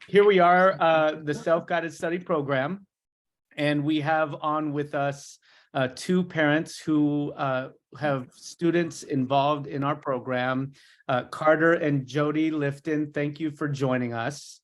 here we are, the Self-Guided Study Program, and we have on with us two parents who have students involved in our program, Carter and Jody Lifton. Thank you for joining us.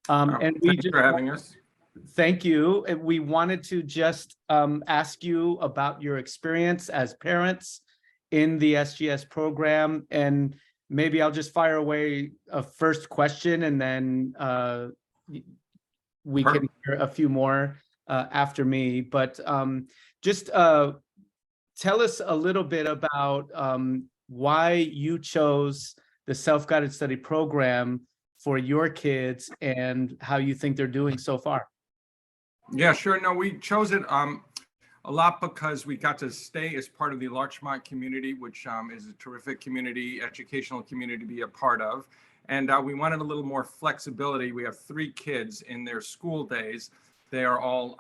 And we Thanks for having us. Thank you. And we wanted to just ask you about your experience as parents in the SGS program, and maybe I'll just fire away a first question, and then we can hear a few more after me. But just tell us a little bit about why you chose the Self-Guided Study Program for your kids and how you think they're doing so far. Yeah, sure. No, we chose it a lot because we got to stay as part of the Larchmont community, which is a terrific community, educational community to be a part of. And we wanted a little more flexibility. We have 3 kids in their school days. They are all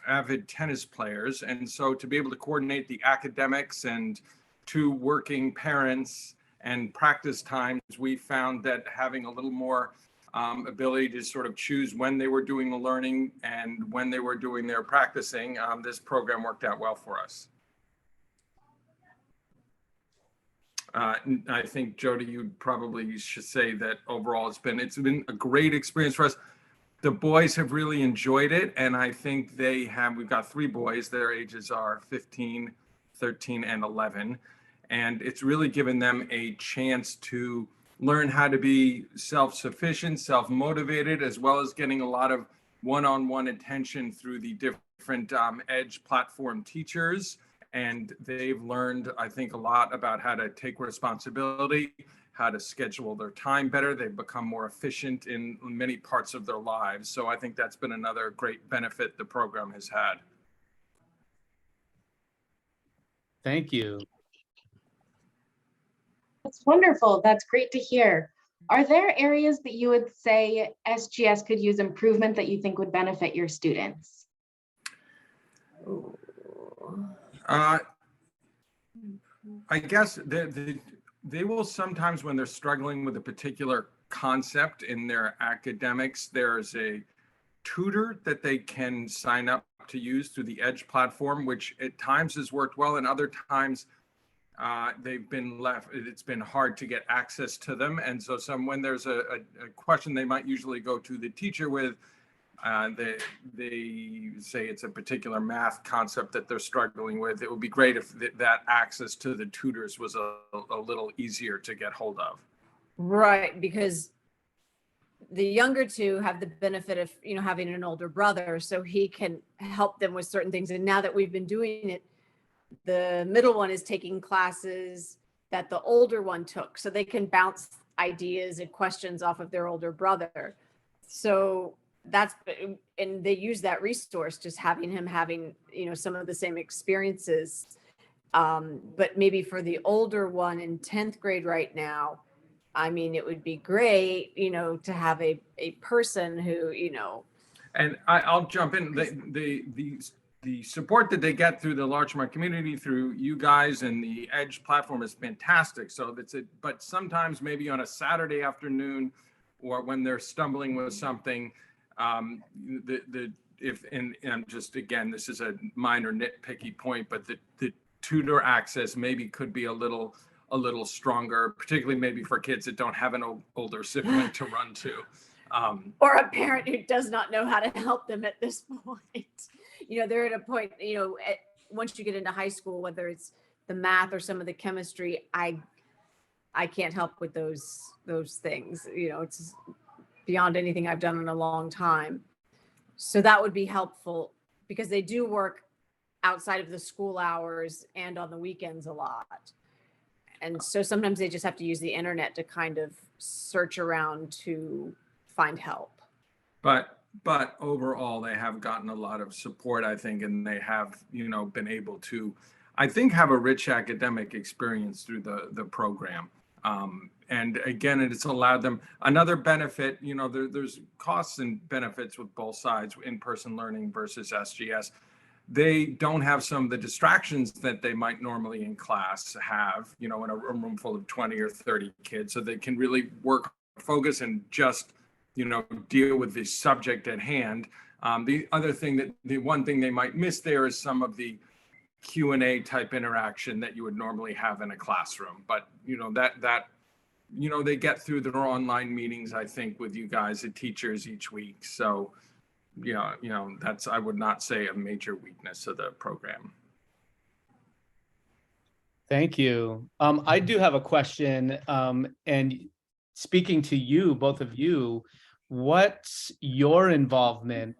avid tennis players. And so to be able to coordinate the academics and 2 working parents and practice times, we found that having a little more ability to sort of choose when they were doing the learning and when they were doing their practicing, this program worked out well for us. I think, Jody, you probably should say that overall it's been a great experience for us. The boys have really enjoyed it, and I think we've got 3 boys. Their ages are 15, 13, and 11, and it's really given them a chance to learn how to be self-sufficient, self-motivated, as well as getting a lot of one-on-one attention through the different EDGE platform teachers. And they've learned, I think, a lot about how to take responsibility, how to schedule their time better. They've become more efficient in many parts of their lives. So I think that's been another great benefit the program has had. Thank you. That's wonderful. That's great to hear. Are there areas that you would say SGS could use improvement that you think would benefit your students? I guess they will sometimes, when they're struggling with a particular concept in their academics, there's a tutor that they can sign up to use through the EDGE platform, which at times has worked well, and other times they've been left. It's been hard to get access to them, and so when there's a question they might usually go to the teacher with, they say it's a particular math concept that they're struggling with. It would be great if that access to the tutors was a little easier to get hold of. Right, because the younger 2 have the benefit of having an older brother, so he can help them with certain things. And now that we've been doing it, the middle one is taking classes that the older one took, so they can bounce ideas and questions off of their older brother. So and they use that resource, just having him some of the same experiences. But maybe for the older one in 10th grade right now, I mean, it would be great, to have a person who, And I'll jump in. The support that they get through the Larchmont community, through you guys and the EDGE platform, is fantastic. So but sometimes maybe on a Saturday afternoon, or when they're stumbling with something, and just again, this is a minor nitpicky point, but the tutor access maybe could be a little stronger, particularly maybe for kids that don't have an older sibling to run to. Or a parent who does not know how to help them at this point. They're at a point, once you get into high school, whether it's the math or some of the chemistry, I can't help with those things. It's beyond anything I've done in a long time. So that would be helpful, because they do work outside of the school hours and on the weekends a lot. And so sometimes they just have to use the internet to kind of search around to find help. But overall, they have gotten a lot of support, I think, and they have, been able to, I think, have a rich academic experience through the program. And again, it's allowed them another benefit. There's costs and benefits with both sides, in-person learning versus SGS. They don't have some of the distractions that they might normally in class have, in a room full of 20 or 30 kids. So they can really focus and just deal with the subject at hand. The one thing they might miss there is some of the Q&A type interaction that you would normally have in a classroom. But, they get through their online meetings, I think, with you guys, the teachers each week. So, that's, I would not say, a major weakness of the program. Thank you. I do have a question, and speaking to you, both of you, what's your involvement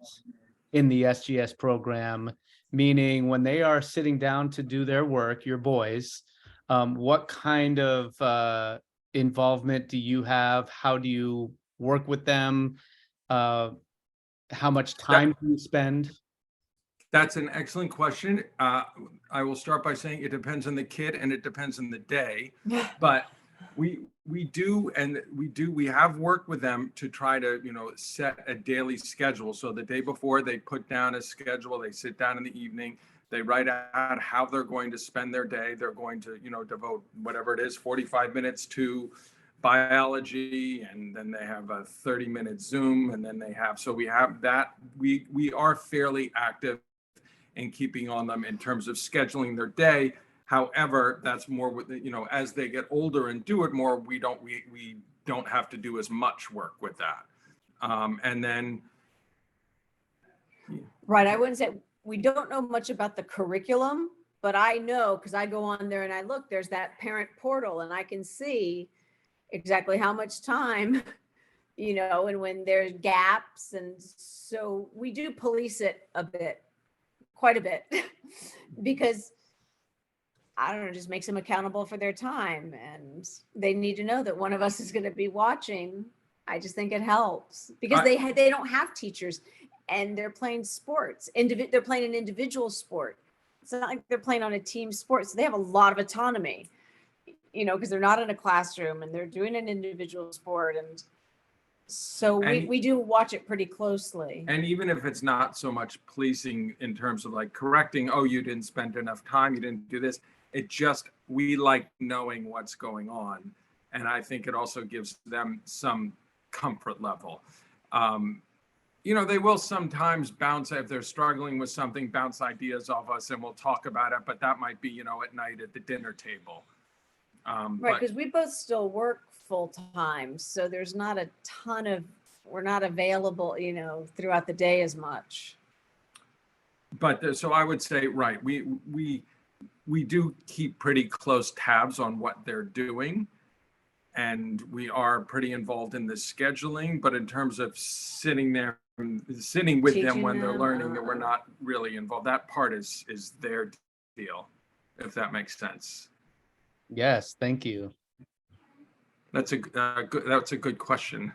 in the SGS program? Meaning when they are sitting down to do their work, your boys, what kind of involvement do you have? How do you work with them? How much time do you spend? That's an excellent question. I will start by saying it depends on the kid and it depends on the day, but we have worked with them to try to, set a daily schedule. So the day before, they put down a schedule, they sit down in the evening, they write out how they're going to spend their day. They're going to, devote whatever it is, 45 minutes to biology, and then they have a 30-minute Zoom, and then we have that. We are fairly active in keeping on them in terms of scheduling their day. However, that's more with, as they get older and do it more, we don't have to do as much work with that. And then. Right. I wouldn't say we don't know much about the curriculum, but I know, because I go on there and I look, there's that parent portal and I can see exactly how much time, and when there's gaps. And so we do police it quite a bit, because I don't know, just makes them accountable for their time, and they need to know that one of us is going to be watching. I just think it helps because they don't have teachers, and they're playing sports. They're playing an individual sport. It's not like they're playing on a team sport, so they have a lot of autonomy, because they're not in a classroom and they're doing an individual sport. And so we do watch it pretty closely. And even if it's not so much policing in terms of like correcting, oh, you didn't spend enough time, you didn't do this. We like knowing what's going on. And I think it also gives them some comfort level. They will sometimes bounce, if they're struggling with something, bounce ideas off us and we'll talk about it. But that might be, at night at the dinner table. Right, because we both still work full time, so there's not a ton of, we're not available, throughout the day as much. But so I would say, right, we do keep pretty close tabs on what they're doing, and we are pretty involved in the scheduling. But in terms of sitting with them when they're learning, that we're not really involved. That part is their deal, if that makes sense. Yes, thank you. That's a good question.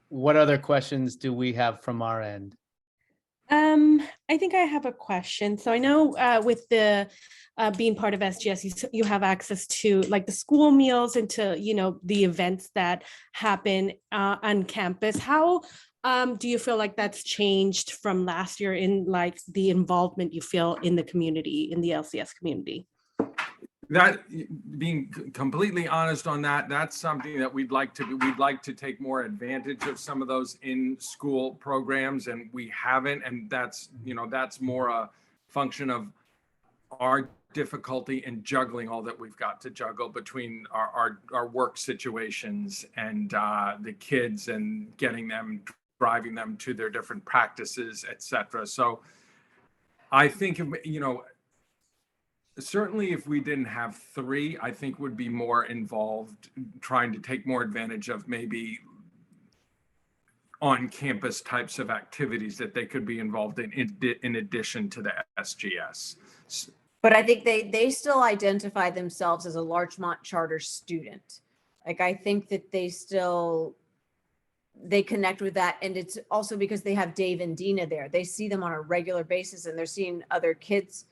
What other questions do we have from our end? I think I have a question. So I know with the being part of SGS, you have access to like the school meals and to, the events that happen on campus. How do you feel like that's changed from last year in like the involvement you feel in the community, in the LCS community? That, being completely honest on that, that's something that we'd like to take more advantage of some of those in-school programs, and we haven't. And that's more a function of our difficulty in juggling all that we've got to juggle between our work situations and the kids, and driving them to their different practices, etc. So I think, certainly if we didn't have three, I think would be more involved trying to take more advantage of maybe on-campus types of activities that they could be involved in addition to the SGS. But I think they still identify themselves as a Larchmont charter student. Like, I think that they connect with that. And it's also because they have Dave and Dina there. They see them on a regular basis, and they're seeing other kids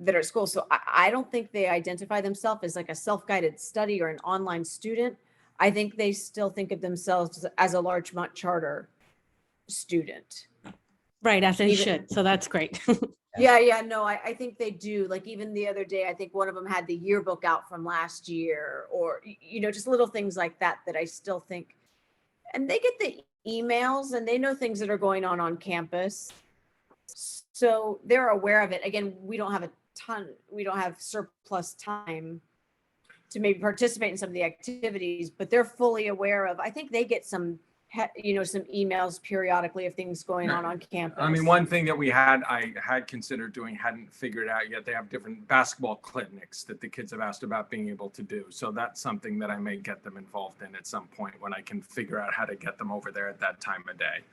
that are at school. So I don't think they identify themselves as like a self-guided study or an online student. I think they still think of themselves as a Larchmont charter student. Right, as they should. So that's great. Yeah, no, I think they do. Like, even the other day, I think one of them had the yearbook out from last year, or, just little things like that I still think and they get the emails and they know things that are going on campus. So they're aware of it. Again, we don't have surplus time to maybe participate in some of the activities, but they're fully aware of, I think they get some emails periodically of things going on campus. I mean, one thing that I had considered doing, hadn't figured out yet, they have different basketball clinics that the kids have asked about being able to do. So that's something that I may get them involved in at some point when I can figure out how to get them over there at that time of day.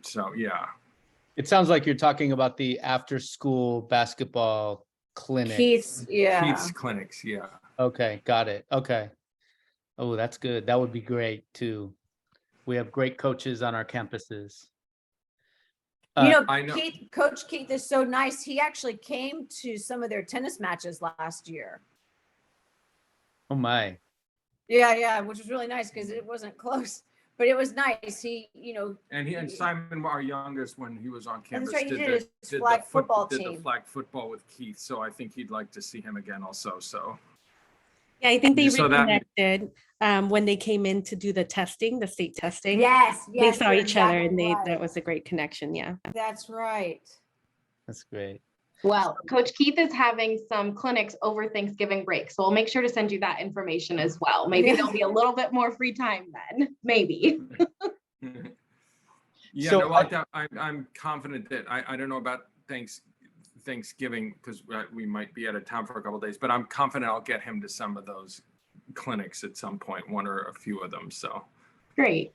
So, yeah. It sounds like you're talking about the after-school basketball clinic. Keith's clinics, yeah. Okay, got it. Okay. Oh, that's good. That would be great too. We have great coaches on our campuses. I know. Coach Keith is so nice. He actually came to some of their tennis matches last year. Oh my. Yeah, which was really nice because it wasn't close, but it was nice. And Simon, our youngest, when he was on campus, right, he did his did flag football did team. the flag football with Keith. So I think he'd like to see him again also. So Yeah, I think they So that- reconnected when they came in to do the testing, the state testing. Yes, They saw you're each other and exactly right. that was a great connection. Yeah. That's right. That's great. Well, Coach Keith is having some clinics over Thanksgiving break, so we'll make sure to send you that information as well. Maybe there'll be a little bit more free time then, maybe. Yeah, So no, I'm confident that I don't know about Thanksgiving because we might be out of town for a couple of days, but I'm confident I'll get him to some of those clinics at some point, one or a few of them. So Great.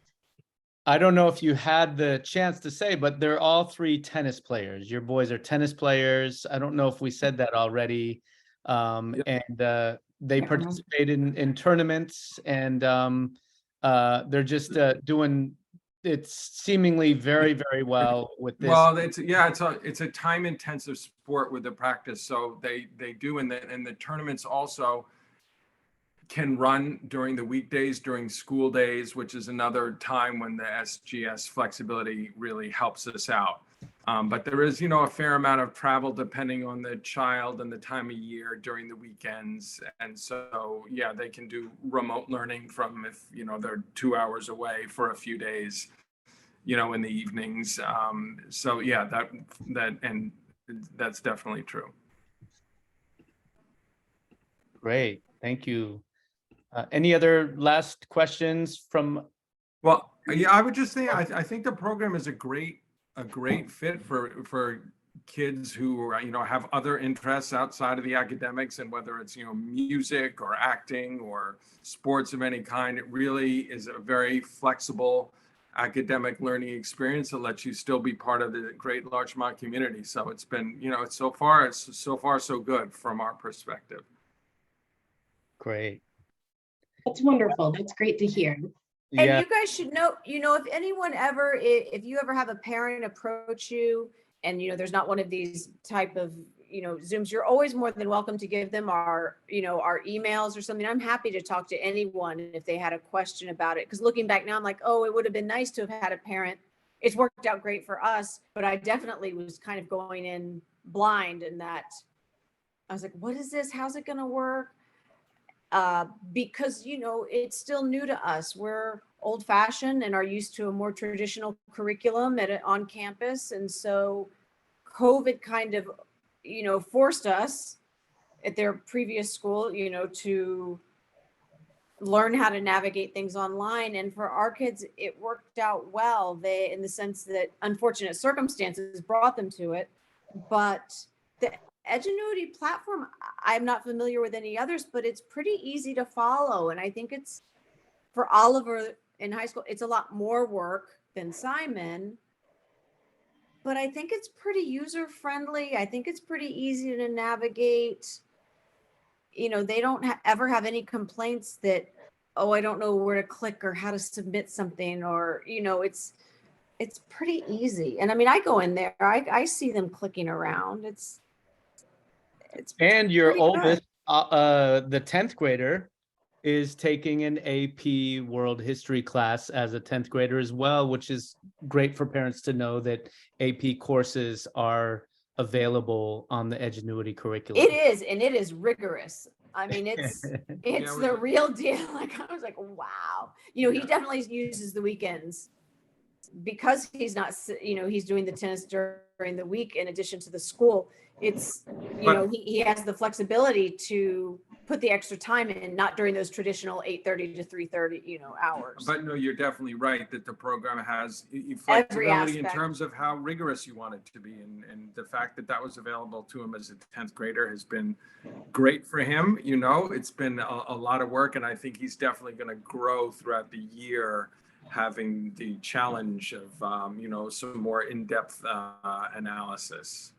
I don't know if you had the chance to say, but they're all three tennis players. Your boys are tennis players. I don't know if we said that already. And they participate in tournaments, and they're just doing it seemingly very, very well with this. Well, it's a time intensive sport with the practice. So they do, and the tournaments also can run during the weekdays, during school days, which is another time when the SGS flexibility really helps us out. But there is, a fair amount of travel depending on the child and the time of year during the weekends. And so, yeah, they can do remote learning from if, they're 2 hours away for a few days, in the evenings. So yeah, and that's definitely true. Great, thank you. Any other last questions from? Well, yeah, I would just say I think the program is a great fit for kids who have other interests outside of the academics, and whether it's music or acting or sports of any kind. It really is a very flexible academic learning experience that lets you still be part of the great Larchmont community. So it's been, it's so far so good from our perspective. Great. That's wonderful. That's great to hear. And Yeah, you guys should know, if anyone ever, if you ever have a parent approach you and, there's not one of these type of, Zooms, you're always more than welcome to give them our emails or something. I'm happy to talk to anyone if they had a question about it. Because looking back now, I'm like, oh, it would have been nice to have had a parent. It's worked out great for us, but I definitely was kind of going in blind in that I was like, what is this? How's it going to work? Because, it's still new to us. We're old fashioned and are used to a more traditional curriculum on campus. And so COVID kind of, forced us at their previous school, to learn how to navigate things online. And for our kids, it worked out well. In the sense that unfortunate circumstances brought them to it, but the Edgenuity platform, I'm not familiar with any others, but it's pretty easy to follow. And I think it's, for Oliver in high school, it's a lot more work than Simon, but I think it's pretty user friendly. I think it's pretty easy to navigate. They don't ever have any complaints that, oh, I don't know where to click or how to submit something, or, it's pretty easy. And I mean, I go in there, I see them clicking around. and your pretty good. oldest, the 10th grader, is taking an AP World History class as a 10th grader as well, which is great for parents to know that AP courses are available on the Edgenuity curriculum. It is, and it is rigorous. I mean, it's Yeah, the real deal. Like, I was like, wow. You know, he definitely uses the weekends because he's not, you know, he's doing the tennis during the week in addition to the school. It's, you know, he has the flexibility to put the extra time in, not during those traditional 8:30 to 3:30, you know, hours. But no, you're definitely right that the program has Every flexibility in aspect. terms of how rigorous you want it to be. And the fact that that was available to him as a 10th grader has been great for him. You know, it's been a lot of work, and I think he's definitely going to grow throughout the year, having the challenge of, you know, some more in-depth analysis.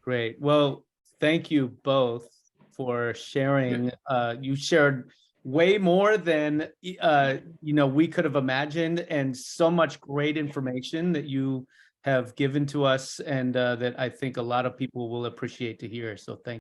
Great. Well, thank you both for sharing. You shared way more than you know, we could have imagined, and so much great information that you have given to us, and that I think a lot of people will appreciate to hear. So thank